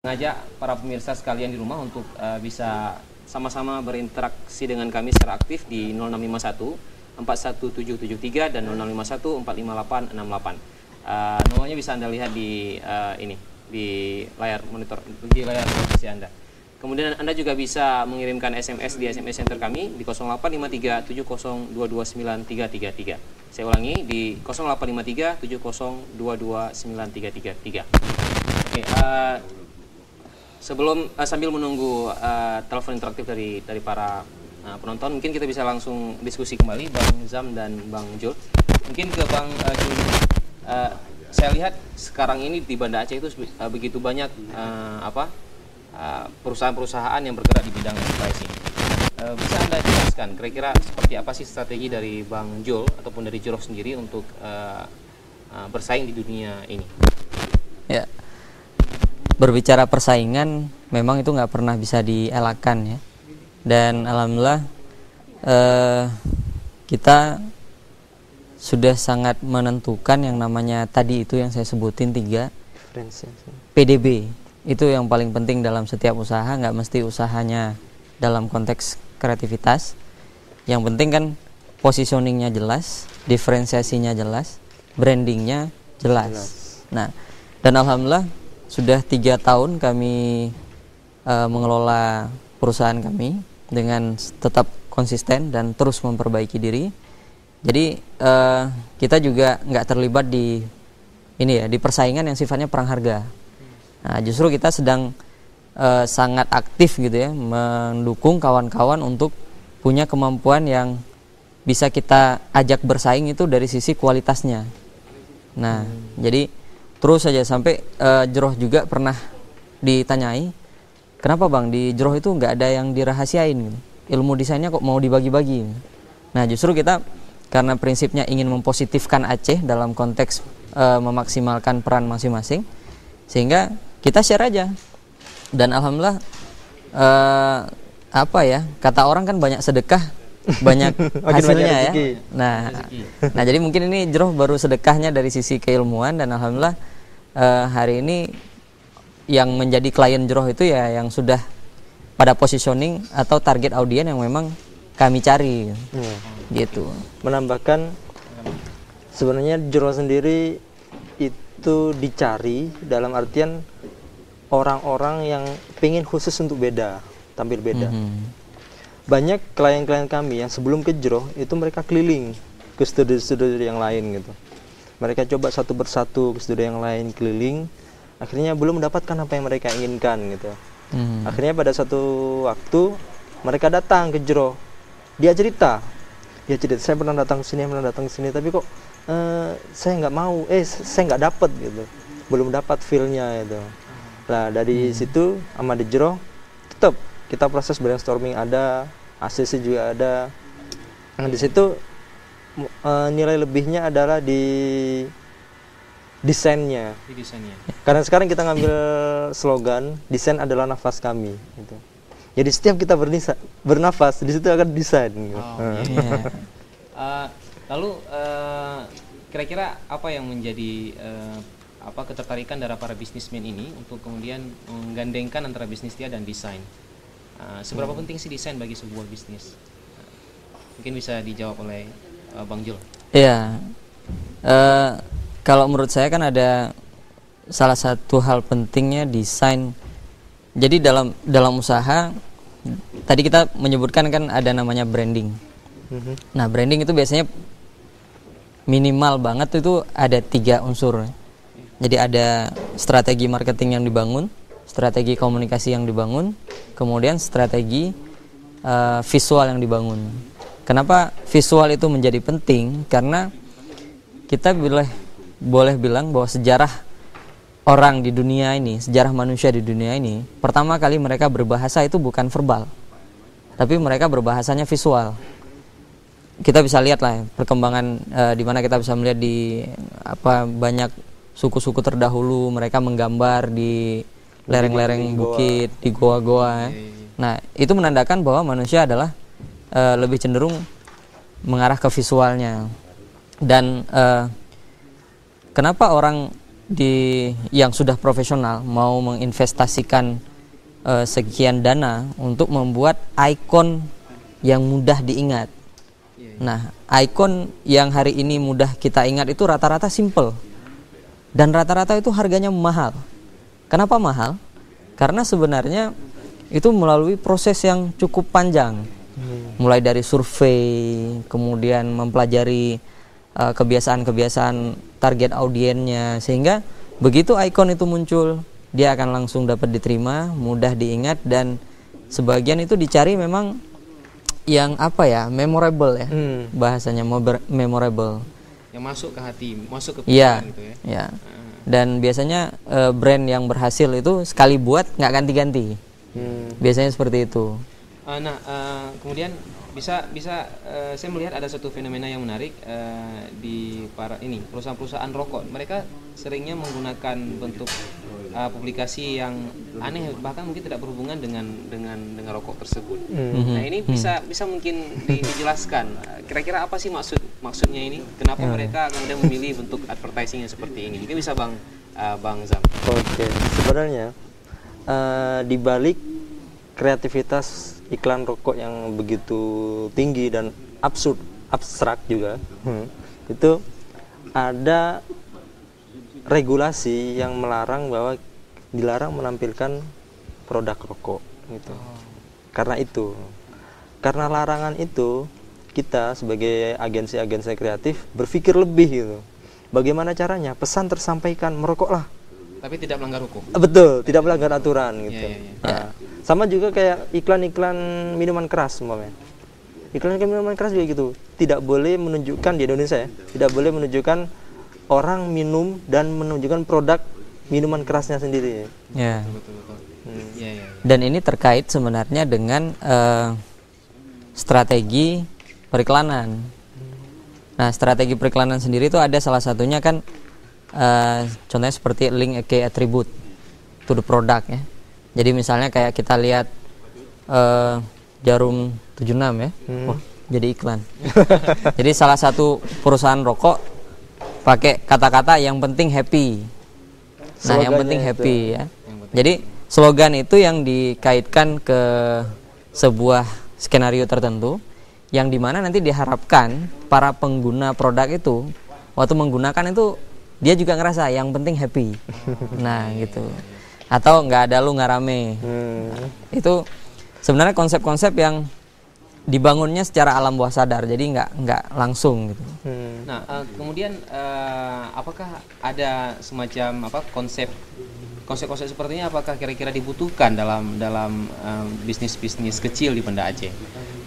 Ngajak para pemirsa sekalian di rumah untuk bisa sama-sama berinteraksi dengan kami secara aktif di 0651 41773 dan 0651 45868. Nomornya bisa Anda lihat di di layar monitor, di layar televisi Anda. Kemudian Anda juga bisa mengirimkan SMS di SMS center kami di 0853 7022933. Saya ulangi di 0853 7022933. Oke, sambil menunggu telepon interaktif dari para penonton, mungkin kita bisa langsung diskusi kembali Bang Zam dan Bang Jul. Mungkin ke Bang Jul. Saya lihat sekarang ini di Banda Aceh itu begitu banyak perusahaan-perusahaan yang bergerak di bidang enterprise ini. Bisa Anda jelaskan kira-kira seperti apa sih strategi dari Bang Jul ataupun dari Juroh sendiri untuk bersaing di dunia ini? Ya, berbicara persaingan memang itu nggak pernah bisa dielakkan ya. Dan alhamdulillah kita sudah sangat menentukan yang namanya tadi itu yang saya sebutin 3 PDB. Itu yang paling penting dalam setiap usaha, nggak mesti usahanya dalam konteks kreativitas. Yang penting kan positioningnya jelas, diferensiasinya jelas, brandingnya jelas. Nah, dan alhamdulillah sudah 3 tahun kami mengelola perusahaan kami dengan tetap konsisten dan terus memperbaiki diri. Jadi kita juga nggak terlibat di di persaingan yang sifatnya perang harga. Nah, justru kita sedang sangat aktif gitu ya, mendukung kawan-kawan untuk punya kemampuan yang bisa kita ajak bersaing itu dari sisi kualitasnya. Nah, jadi terus saja sampai Juroh juga pernah ditanyai, kenapa Bang di Juroh itu nggak ada yang dirahasiain gitu? Ilmu desainnya kok mau dibagi-bagi? Nah, justru kita karena prinsipnya ingin mempositifkan Aceh dalam konteks memaksimalkan peran masing-masing, sehingga kita share aja. Dan alhamdulillah kata orang kan banyak sedekah banyak hasilnya ya. Nah, jadi mungkin ini Juroh baru sedekahnya dari sisi keilmuan, dan alhamdulillah hari ini yang menjadi klien Juroh itu ya yang sudah pada positioning atau target audien yang memang kami cari. Gitu. Menambahkan sebenarnya Juroh sendiri itu dicari dalam artian orang-orang yang pengen khusus untuk tampil beda. Banyak klien-klien kami yang sebelum ke Juroh itu mereka keliling ke studio-studio yang lain gitu. Mereka coba satu persatu ke studio yang lain, keliling, akhirnya belum mendapatkan apa yang mereka inginkan gitu. Akhirnya pada satu waktu mereka datang ke Juroh. Dia cerita, saya pernah datang ke sini, tapi kok saya nggak mau, saya nggak dapat gitu, belum dapat feel-nya itu. Nah, dari situ sama di Juroh tetap kita proses brainstorming, ada ACC juga ada. Nah, di situ nilai lebihnya adalah di desainnya. Karena sekarang kita ngambil slogan desain adalah nafas kami gitu. Jadi setiap kita bernafas di situ akan desain gitu. Lalu kira-kira apa yang menjadi ketertarikan dari para bisnismen ini untuk kemudian menggandengkan antara bisnis dia dan desain? Seberapa penting sih desain bagi sebuah bisnis? Mungkin bisa dijawab oleh Bang Jul. Iya, kalau menurut saya kan ada salah satu hal pentingnya desain. Jadi dalam usaha tadi kita menyebutkan kan ada namanya branding. Nah, branding itu biasanya minimal banget itu ada 3 unsur. Jadi ada strategi marketing yang dibangun, strategi komunikasi yang dibangun, kemudian strategi visual yang dibangun. Kenapa visual itu menjadi penting? Karena kita boleh bilang bahwa sejarah orang di dunia ini, sejarah manusia di dunia ini, pertama kali mereka berbahasa itu bukan verbal, tapi mereka berbahasanya visual. Kita bisa lihat lah perkembangan di mana kita bisa melihat di banyak suku-suku terdahulu mereka menggambar di lereng-lereng bukit, di goa-goa. Nah, itu menandakan bahwa manusia adalah lebih cenderung mengarah ke visualnya. Dan kenapa orang yang sudah profesional mau menginvestasikan sekian dana untuk membuat ikon yang mudah diingat. Nah, ikon yang hari ini mudah kita ingat itu rata-rata simple. Dan rata-rata itu harganya mahal. Kenapa mahal? Karena sebenarnya itu melalui proses yang cukup panjang. Mulai dari survei, kemudian mempelajari kebiasaan-kebiasaan target audiennya, sehingga begitu ikon itu muncul, dia akan langsung dapat diterima, mudah diingat, dan sebagian itu dicari memang yang apa ya, memorable ya, bahasanya memorable. Yang masuk ke hati, masuk ke pikiran gitu ya. Ya. Dan biasanya brand yang berhasil itu sekali buat nggak ganti-ganti. Biasanya seperti itu. Kemudian bisa saya melihat ada satu fenomena yang menarik di perusahaan-perusahaan rokok. Mereka seringnya menggunakan bentuk publikasi yang aneh, bahkan mungkin tidak berhubungan dengan rokok tersebut. Nah, ini bisa mungkin dijelaskan kira-kira apa sih maksudnya ini? Kenapa mereka kemudian memilih bentuk advertising yang seperti ini? Mungkin bisa Bang Zam. Oke, sebenarnya di balik kreativitas iklan rokok yang begitu tinggi dan abstrak juga, itu ada regulasi yang melarang bahwa dilarang menampilkan produk rokok gitu. Karena larangan itu, kita sebagai agensi-agensi kreatif berpikir lebih gitu. Bagaimana caranya pesan tersampaikan merokoklah, tapi tidak melanggar hukum. Betul, tidak melanggar aturan gitu. Iya. Sama juga kayak iklan-iklan minuman keras umpamanya. Iklan-iklan minuman keras juga gitu. Tidak boleh menunjukkan di Indonesia ya, tidak boleh menunjukkan orang minum dan menunjukkan produk minuman kerasnya sendiri. Ya. Betul. Ya. Dan ini terkait sebenarnya dengan strategi periklanan. Nah, strategi periklanan sendiri itu ada salah satunya kan contohnya seperti link a key attribute to the product ya. Jadi misalnya kayak kita lihat Jarum 76 ya. Wah, jadi iklan. Jadi salah satu perusahaan rokok pakai kata-kata yang penting happy. Nah, yang penting happy ya. Jadi slogan itu yang dikaitkan ke sebuah skenario tertentu yang dimana nanti diharapkan para pengguna produk itu waktu menggunakan itu dia juga ngerasa yang penting happy. Nah gitu. Atau nggak ada lu nggak rame. Itu sebenarnya konsep-konsep yang dibangunnya secara alam bawah sadar, jadi nggak langsung gitu. Nah, kemudian apakah ada semacam konsep seperti ini, apakah kira-kira dibutuhkan dalam bisnis kecil di Banda Aceh?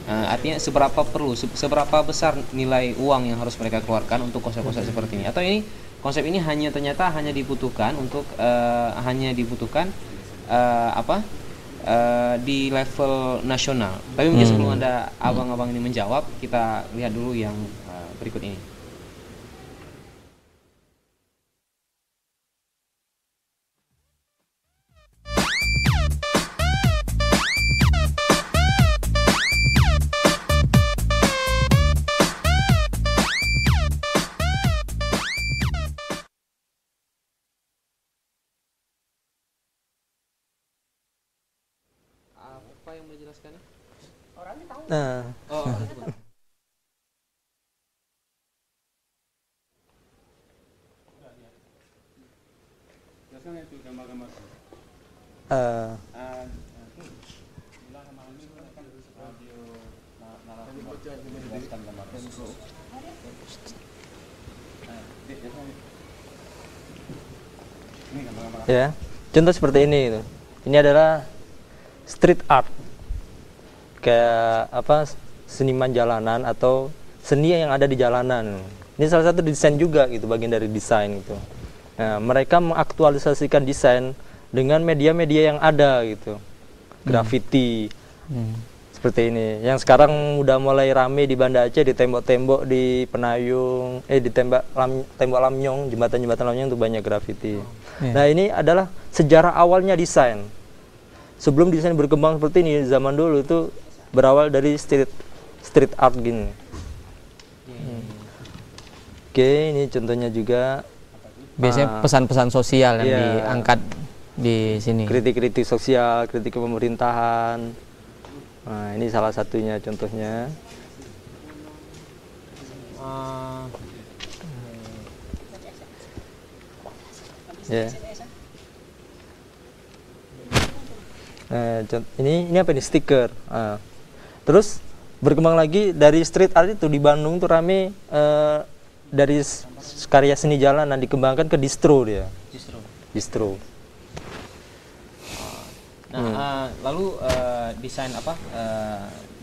Artinya seberapa besar nilai uang yang harus mereka keluarkan untuk konsep-konsep seperti ini? Atau ini konsep ini ternyata hanya dibutuhkan untuk di level nasional. Tapi mungkin sebelum ada abang-abang ini menjawab, kita lihat dulu yang berikut ini. Apa yang menjelaskannya? Orangnya tahu. Nah. Ya, contoh seperti ini gitu. Ini adalah street art, kayak seniman jalanan atau seni yang ada di jalanan. Ini salah satu desain juga gitu, bagian dari desain gitu. Nah, mereka mengaktualisasikan desain dengan media-media yang ada gitu, graffiti seperti ini. Yang sekarang udah mulai rame di Banda Aceh, di tembok-tembok di Penayung, di tembok Lamnyong, jembatan-jembatan Lamnyong itu banyak graffiti. Nah, ini adalah sejarah awalnya desain. Sebelum desain berkembang seperti ini, zaman dulu itu berawal dari street art gini. Oke, ini contohnya juga Biasanya pesan-pesan sosial yang iya. diangkat di sini. Kritik-kritik sosial, kritik ke pemerintahan. Nah, ini salah satunya contohnya. Ya. Nah, ini apa nih, stiker. Nah, terus berkembang lagi dari street art itu di Bandung tuh rame, dari karya seni jalanan dikembangkan ke distro dia. Distro. Nah, lalu desain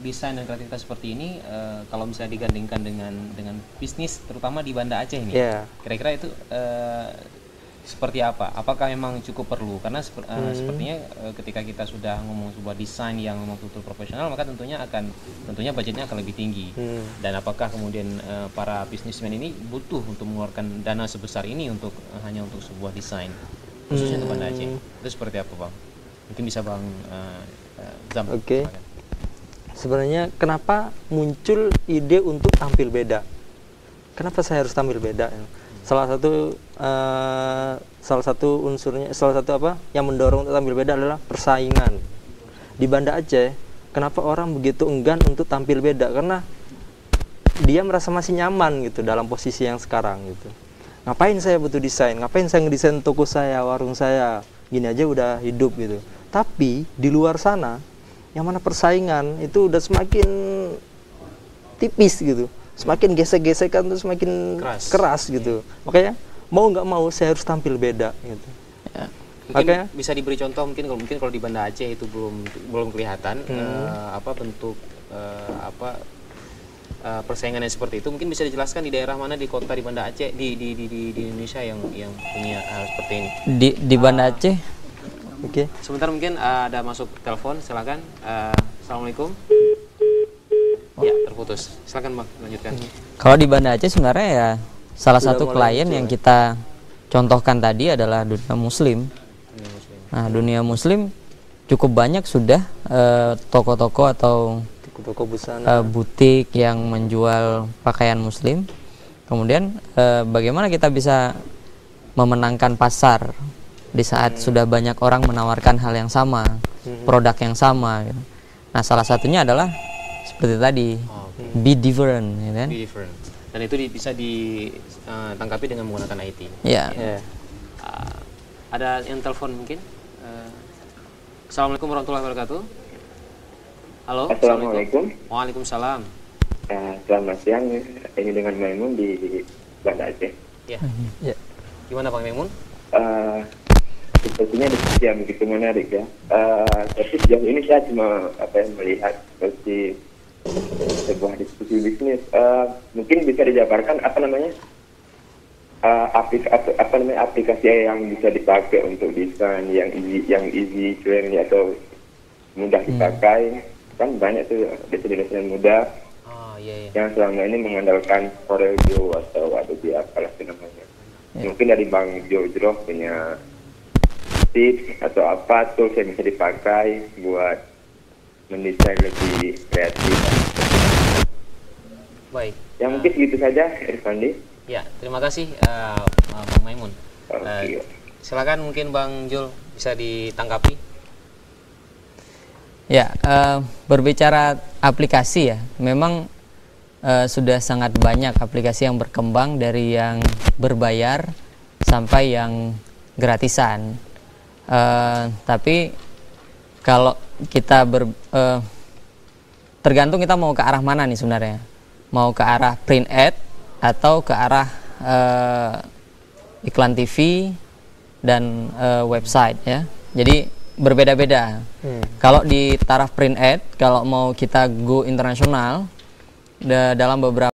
desain dan kreativitas seperti ini kalau bisa digandingkan dengan bisnis terutama di Banda Aceh ini, kira-kira itu seperti apa? Apakah memang cukup perlu? Karena sepertinya ketika kita sudah ngomong sebuah desain yang memang betul profesional, maka tentunya budgetnya akan lebih tinggi. Dan apakah kemudian para bisnismen ini butuh untuk mengeluarkan dana sebesar ini untuk hanya untuk sebuah desain khususnya untuk Banda Aceh? Itu seperti apa, Bang? Mungkin bisa Bang Zam. Oke. Sebenarnya kenapa muncul ide untuk tampil beda? Kenapa saya harus tampil beda? Salah satu unsurnya, salah satu yang mendorong untuk tampil beda adalah persaingan. Di Banda Aceh, kenapa orang begitu enggan untuk tampil beda? Karena dia merasa masih nyaman gitu dalam posisi yang sekarang gitu. Ngapain saya butuh desain? Ngapain saya ngedesain toko saya, warung saya? Gini aja udah hidup gitu. Tapi di luar sana, yang mana persaingan itu udah semakin tipis gitu, semakin gesek-gesekan tuh semakin keras gitu. Makanya mau nggak mau saya harus tampil beda gitu. Ya. Mungkin bisa diberi contoh, mungkin kalau di Banda Aceh itu belum kelihatan bentuk persaingannya seperti itu. Mungkin bisa dijelaskan di daerah mana di kota di Banda Aceh di Indonesia yang punya seperti ini. Di Banda Aceh. Oke. Sebentar, mungkin ada masuk telepon, silakan. Assalamualaikum. Ya, terputus. Silakan Bang, lanjutkan. Kalau di Banda Aceh sebenarnya ya salah satu klien yang kita contohkan tadi adalah dunia muslim. Nah, dunia muslim cukup banyak sudah toko-toko atau toko busana, butik yang menjual pakaian muslim. Kemudian bagaimana kita bisa memenangkan pasar di saat sudah banyak orang menawarkan hal yang sama, produk yang sama gitu. Nah, salah satunya adalah seperti tadi, be different, ya kan? Be different. Dan itu bisa ditangkapi dengan menggunakan IT. Ya. Ada yang telepon mungkin? Assalamualaikum warahmatullahi wabarakatuh. Halo. Assalamualaikum. Waalaikumsalam. Selamat siang. Ini dengan Maimun di Banda Aceh. Ya. Gimana Bang Maimun? Sepertinya diskusi yang begitu menarik ya. Tapi sejauh ini saya cuma melihat seperti sebuah diskusi bisnis. Mungkin bisa dijabarkan aplikasi yang bisa dipakai untuk desain yang easy friendly atau mudah dipakai. Kan banyak tuh desain mudah yang selama ini mengandalkan Corel Draw atau Adobe apalah namanya. Mungkin dari Bang Jojro punya tips atau apa tuh yang bisa dipakai buat mendesain lebih kreatif. Baik. Ya mungkin segitu saja, Irfandi. Ya, terima kasih Bang Maimun. Silakan mungkin Bang Jul bisa ditanggapi. Ya, berbicara aplikasi ya, memang sudah sangat banyak aplikasi yang berkembang dari yang berbayar sampai yang gratisan. Tapi kalau kita tergantung kita mau ke arah mana nih sebenarnya, mau ke arah print ad atau ke arah iklan TV dan website ya. Jadi berbeda-beda. Kalau di taraf print ad, kalau mau kita go internasional dalam beberapa